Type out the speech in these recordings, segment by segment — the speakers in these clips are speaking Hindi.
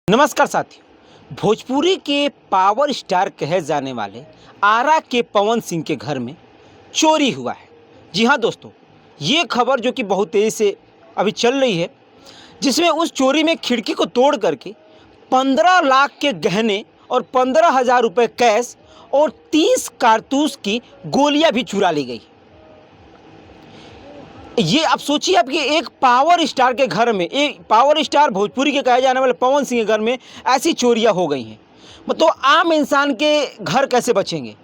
नमस्कार साथियों। भोजपुरी के पावर स्टार कहे जाने वाले आरा के पवन सिंह के घर में चोरी हुआ है। जी हाँ दोस्तों, ये खबर जो कि बहुत तेज़ी से अभी चल रही है, जिसमें उस चोरी में खिड़की को तोड़ करके 15 लाख के गहने और 15,000 रुपये कैश और 30 कारतूस की गोलियां भी चुरा ली गई। ये आप सोचिए, आपके एक पावर स्टार के घर में, एक पावर स्टार भोजपुरी के कहे जाने वाले पवन सिंह के घर में ऐसी चोरियां हो गई हैं। मतलब आम इंसान के घर कैसे बचेंगे?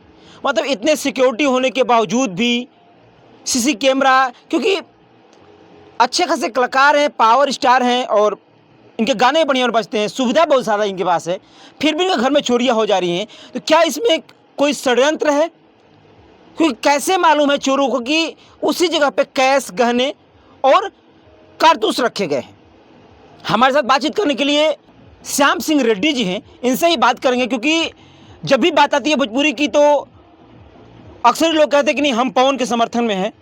मतलब इतने सिक्योरिटी होने के बावजूद भी सीसी कैमरा, क्योंकि अच्छे खासे कलाकार हैं, पावर स्टार हैं और इनके गाने बढ़िया बजते हैं, सुविधा बहुत ज़्यादा इनके पास है, फिर भी इनके घर में चोरियाँ हो जा रही हैं। तो क्या इसमें कोई षड्यंत्र है? क्योंकि कैसे मालूम है चोरों को कि उसी जगह पे कैश, गहने और कारतूस रखे गए हैं? हमारे साथ बातचीत करने के लिए श्याम सिंह रेड्डी जी हैं, इनसे ही बात करेंगे। क्योंकि जब भी बात आती है भोजपुरी की तो अक्सर लोग कहते हैं कि नहीं, हम पवन के समर्थन में हैं।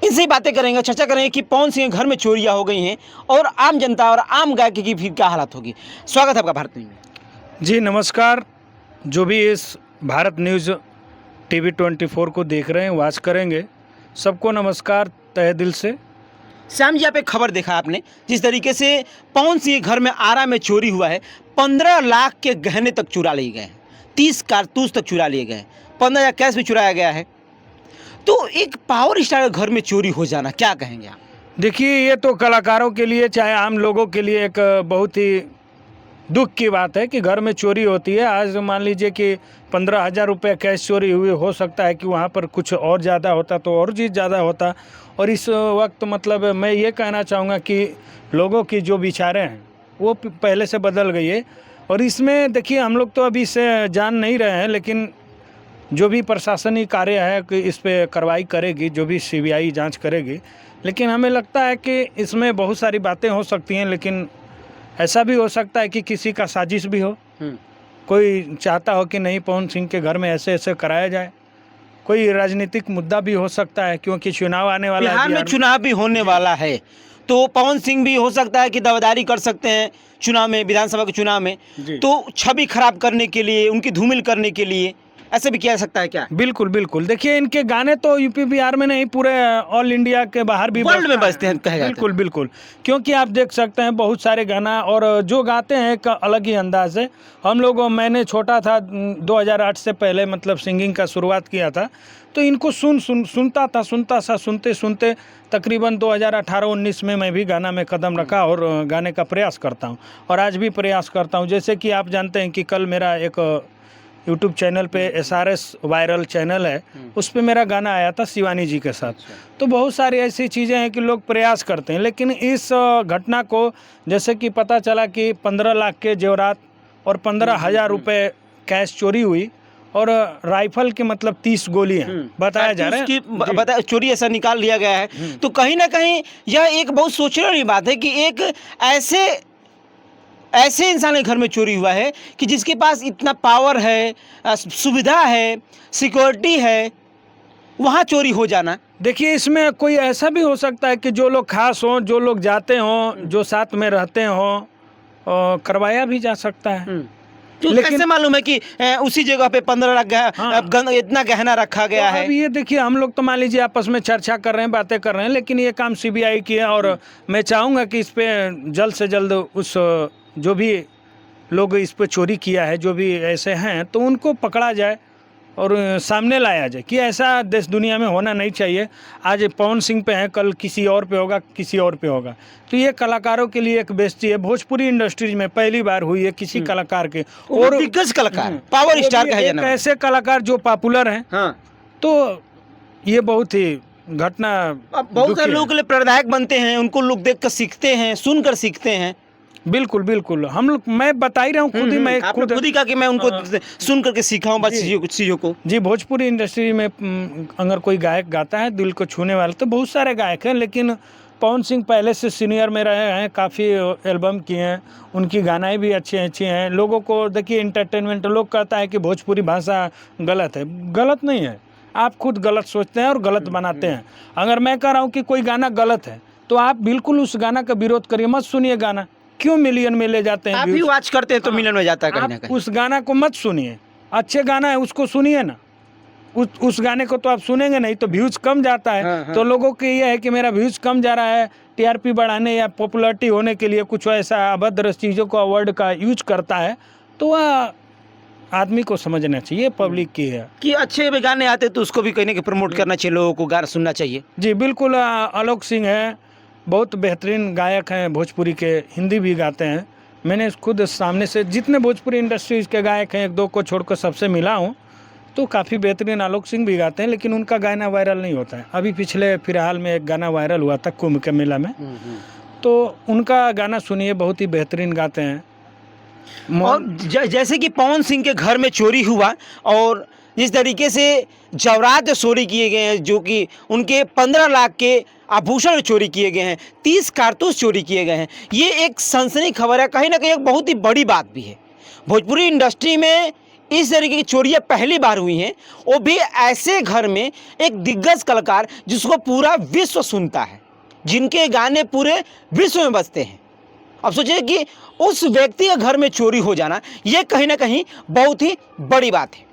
इनसे ही बातें करेंगे, चर्चा करेंगे कि पवन सिंह के घर में चोरियां हो गई हैं और आम जनता और आम गायक की फिर क्या हालत होगी। स्वागत है आपका भारत न्यूज़ में। जी नमस्कार। जो भी इस भारत न्यूज़ टीवी 24 को देख रहे हैं, वॉच करेंगे, सबको नमस्कार तहे दिल से। श्याम जी, आप एक खबर देखा आपने, जिस तरीके से पवन सिंह के घर में आरा में चोरी हुआ है, 15 लाख के गहने तक चुरा लिए गए हैं, 30 कारतूस तक चुरा लिए गए हैं, 15,000 कैश भी चुराया गया है। तो एक पावर स्टार के घर में चोरी हो जाना, क्या कहेंगे आप? देखिए, ये तो कलाकारों के लिए, चाहे आम लोगों के लिए एक बहुत ही दुख की बात है कि घर में चोरी होती है। आज मान लीजिए कि 15,000 रुपये कैश चोरी हुई, हो सकता है कि वहाँ पर कुछ और ज़्यादा होता तो और चीज़ ज़्यादा होता। और इस वक्त मतलब मैं ये कहना चाहूँगा कि लोगों की जो विचारें हैं वो पहले से बदल गई है। और इसमें देखिए, हम लोग तो अभी इसे जान नहीं रहे हैं, लेकिन जो भी प्रशासनिक कार्य है कि इस पे कार्रवाई करेगी, जो भी सीबीआई जांच करेगी। लेकिन हमें लगता है कि इसमें बहुत सारी बातें हो सकती हैं, लेकिन ऐसा भी हो सकता है कि किसी का साजिश भी हो। कोई चाहता हो कि नहीं, पवन सिंह के घर में ऐसे ऐसे कराया जाए। कोई राजनीतिक मुद्दा भी हो सकता है, क्योंकि चुनाव आने वाला है, बिहार में चुनाव भी होने वाला है, तो पवन सिंह भी हो सकता है कि दावेदारी कर सकते हैं चुनाव में, विधानसभा के चुनाव में। तो छवि खराब करने के लिए, उनकी धूमिल करने के लिए ऐसे भी किया जा सकता है क्या? बिल्कुल बिल्कुल। देखिए, इनके गाने तो यूपी बिहार में नहीं, पूरे ऑल इंडिया के बाहर भी वर्ल्ड में बजते हैं, कहे जाते हैं। बिल्कुल बिल्कुल। क्योंकि आप देख सकते हैं बहुत सारे गाना, और जो गाते हैं एक अलग ही अंदाज है। हम लोग, मैंने छोटा था 2008 से पहले मतलब सिंगिंग का शुरुआत किया था, तो इनको सुनते सुनते तकरीबन 2018-19 में मैं भी गाना में कदम रखा और गाने का प्रयास करता हूँ, और आज भी प्रयास करता हूँ। जैसे कि आप जानते हैं कि कल मेरा एक यूट्यूब चैनल पे SRS वायरल चैनल है, उस पे मेरा गाना आया था शिवानी जी के साथ। तो बहुत सारी ऐसी चीज़ें हैं कि लोग प्रयास करते हैं। लेकिन इस घटना को, जैसे कि पता चला कि 15 लाख के जेवरात और 15,000 रुपये कैश चोरी हुई, और राइफल के मतलब 30 गोलियां बताया जा रहा है, चोरी ऐसा निकाल लिया गया है। तो कहीं ना कहीं यह एक बहुत सोचने वाली बात है कि एक ऐसे इंसान के घर में चोरी हुआ है कि जिसके पास इतना पावर है, सुविधा है, सिक्योरिटी है, वहाँ चोरी हो जाना। देखिए, इसमें कोई ऐसा भी हो सकता है कि जो लोग खास हों, जो लोग जाते हों, जो साथ में रहते हों, करवाया भी जा सकता है। तो लेकिन कैसे मालूम है कि उसी जगह पे 15 लाख इतना गहना रखा गया है? अब ये देखिए, हम लोग तो मान लीजिए आपस में चर्चा कर रहे हैं, बातें कर रहे हैं, लेकिन ये काम सीबीआई की है। और मैं चाहूँगा कि इस पे जल्द से जल्द उस जो भी लोग इस पे चोरी किया है, जो भी ऐसे हैं, तो उनको पकड़ा जाए और सामने लाया जाए कि ऐसा देश दुनिया में होना नहीं चाहिए। आज पवन सिंह पे है, कल किसी और पे होगा, किसी और पे होगा। तो ये कलाकारों के लिए एक बेइज्जती है। भोजपुरी इंडस्ट्री में पहली बार हुई है किसी कलाकार के, और दिग्गज कलाकार, पावर स्टार कहे जाने वाले ऐसे कलाकार जो पॉपुलर हैं। तो ये बहुत ही घटना बहुत सारे लोगों के लिए प्रेरणादायक बनते हैं, उनको लोग देख कर सीखते हैं, सुनकर सीखते हैं। बिल्कुल बिल्कुल। हम लोग, मैं बता ही रहा हूँ खुद ही, मैं खुद ही कहा कि मैं उनको सुन करके सीखा हूँ चीज़ों को। जी, भोजपुरी इंडस्ट्री में अगर कोई गायक गाता है दिल को छूने वाला, तो बहुत सारे गायक हैं, लेकिन पवन सिंह पहले से सीनियर में रहे हैं, काफ़ी एल्बम किए हैं, उनकी गानाएं भी अच्छी हैं। लोगों को देखिए, इंटरटेनमेंट, लोग कहता है कि भोजपुरी भाषा गलत है। गलत नहीं है, आप खुद गलत सोचते हैं और गलत बनाते हैं। अगर मैं कह रहा हूँ कि कोई गाना गलत है, तो आप बिल्कुल उस गाना का विरोध करिए, मत सुनिए गाना। क्यों मिलियन में ले जाते हैं आप भी views? वॉच करते हैं तो मिलियन में जाता है कहीं ना आप कहीं। उस गाना को मत सुनिए, अच्छे गाना है उसको सुनिए ना, उस गाने को तो आप सुनेंगे नहीं तो व्यूज कम जाता है। हाँ, हाँ। तो लोगों के ये है कि मेरा व्यूज कम जा रहा है, टीआरपी बढ़ाने या पॉपुलैरिटी होने के लिए कुछ ऐसा अभद्र चीज़ों का वर्ड का यूज करता है, तो वह आदमी को समझना चाहिए, पब्लिक की है। कि अच्छे भी गाने आते तो उसको भी कहीं ना कहीं प्रमोट करना चाहिए, लोगों को गाना सुनना चाहिए। जी बिल्कुल, आलोक सिंह है, बहुत बेहतरीन गायक हैं भोजपुरी के, हिंदी भी गाते हैं। मैंने खुद सामने से जितने भोजपुरी इंडस्ट्रीज के गायक हैं, एक दो को छोड़कर सबसे मिला हूँ, तो काफ़ी बेहतरीन आलोक सिंह भी गाते हैं, लेकिन उनका गाना वायरल नहीं होता है। अभी पिछले फिलहाल में एक गाना वायरल हुआ था कुंभ के मेला में, तो उनका गाना सुनिए, बहुत ही बेहतरीन गाते हैं। और जैसे कि पवन सिंह के घर में चोरी हुआ और जिस तरीके से जवाहरात चोरी किए गए हैं, जो कि उनके 15 लाख के आभूषण चोरी किए गए हैं, 30 कारतूस चोरी किए गए हैं, ये एक सनसनी खबर है, कहीं ना कहीं एक बहुत ही बड़ी बात भी है। भोजपुरी इंडस्ट्री में इस तरीके की चोरियां पहली बार हुई हैं, वो भी ऐसे घर में एक दिग्गज कलाकार जिसको पूरा विश्व सुनता है, जिनके गाने पूरे विश्व में बजते हैं। अब सोचिए कि उस व्यक्ति के घर में चोरी हो जाना, ये कहीं ना कहीं बहुत ही बड़ी बात है।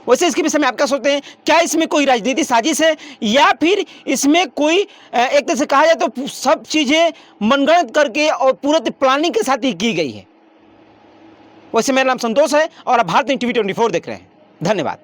वैसे इसके विषय में आप क्या सोचते हैं? क्या इसमें कोई राजनीतिक साजिश है या फिर इसमें कोई एक तरह से कहा जाए तो सब चीज़ें मनगढ़ंत करके और पूरे प्लानिंग के साथ ही की गई है? वैसे मेरा नाम संतोष है और आप भारत टीवी 24 देख रहे हैं। धन्यवाद।